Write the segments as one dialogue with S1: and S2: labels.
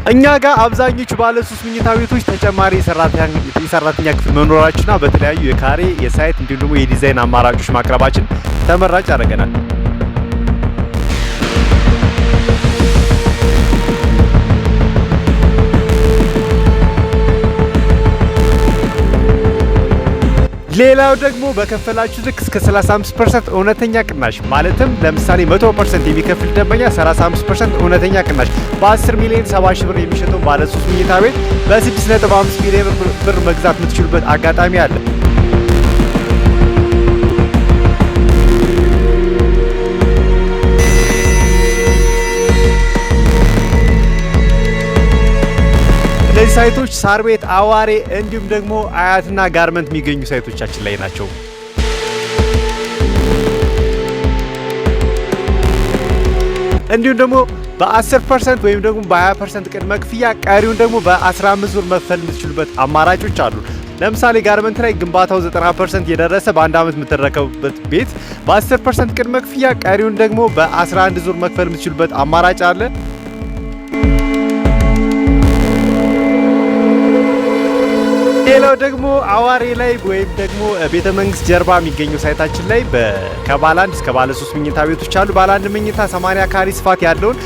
S1: እኛ ጋር አብዛኞቹ ባለ 3 መኝታ ቤቶች ተጨማሪ የሰራተኛ ክፍል መኖራችንና በተለያዩ የካሬ የሳይት እንዲሁም ደግሞ የዲዛይን አማራጮች ማቅረባችን ተመራጭ ያደርገናል። ሌላው ደግሞ በከፈላችሁ ልክ እስከ 35% እውነተኛ ቅናሽ ማለትም ለምሳሌ 100% የሚከፍል ደንበኛ 35% እውነተኛ ቅናሽ በ10 ሚሊዮን 70 ሺህ ብር የሚሸጠው ባለ 3 መኝታ ቤት በ6.5 ሚሊዮን ብር መግዛት የምትችሉበት አጋጣሚ አለ። እነዚህ ሳይቶች ሳር ቤት፣ አዋሬ እንዲሁም ደግሞ አያትና ጋርመንት የሚገኙ ሳይቶቻችን ላይ ናቸው። እንዲሁም ደግሞ በ10% ወይም ደግሞ በ20% ቅድመ ክፍያ ቀሪውን ደግሞ በ15 ዙር መክፈል የምትችሉበት አማራጮች አሉ። ለምሳሌ ጋርመንት ላይ ግንባታው 90% የደረሰ በአንድ ዓመት የምትረከቡበት ቤት በ10% ቅድመ ክፍያ ቀሪውን ደግሞ በ11 ዙር መክፈል የምትችሉበት አማራጭ አለ። ሌላው ደግሞ አዋሬ ላይ ወይም ደግሞ ቤተ መንግስት ጀርባ የሚገኘው ሳይታችን ላይ ከባለ 1 እስከ ባለ 3 መኝታ ቤቶች አሉ። ባለ 1 መኝታ 80 ካሬ ስፋት ያለውን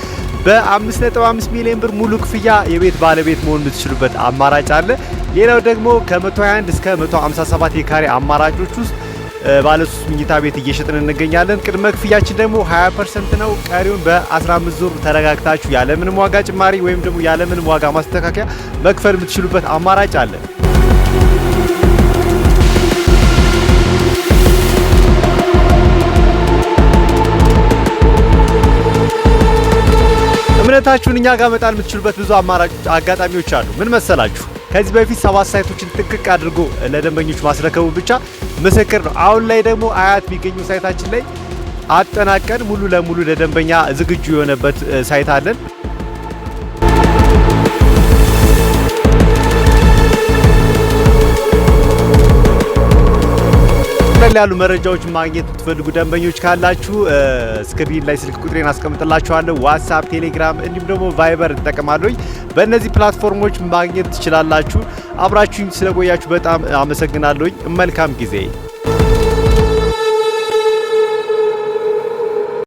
S1: በ5.5 ሚሊዮን ብር ሙሉ ክፍያ የቤት ባለቤት መሆን የምትችሉበት አማራጭ አለ። ሌላው ደግሞ ከ121 እስከ 157 የካሬ አማራጮች ውስጥ ባለ 3 መኝታ ቤት እየሸጥን እንገኛለን። ቅድመ ክፍያችን ደግሞ 20% ነው። ቀሪውን በ15 ዙር ተረጋግታችሁ ያለምንም ዋጋ ጭማሪ ወይም ደግሞ ያለምንም ዋጋ ማስተካከያ መክፈል የምትችሉበት አማራጭ አለ። እምነታችሁን እኛ ጋር መጣል የምትችሉበት ብዙ አማራጭ አጋጣሚዎች አሉ። ምን መሰላችሁ? ከዚህ በፊት 7 ሳይቶችን ጥንቅቅ አድርጎ ለደንበኞች ማስረከቡ ብቻ ምስክር ነው። አሁን ላይ ደግሞ አያት የሚገኙ ሳይታችን ላይ አጠናቀን ሙሉ ለሙሉ ለደንበኛ ዝግጁ የሆነበት ሳይት አለን። ያሉ መረጃዎችን ማግኘት የምትፈልጉ ደንበኞች ካላችሁ ስክሪን ላይ ስልክ ቁጥሬን አስቀምጥላችኋለሁ። ዋትስአፕ፣ ቴሌግራም እንዲሁም ደግሞ ቫይበር እጠቀማለሁ። በእነዚህ ፕላትፎርሞች ማግኘት ትችላላችሁ። አብራችሁኝ ስለቆያችሁ በጣም አመሰግናለሁ። መልካም ጊዜ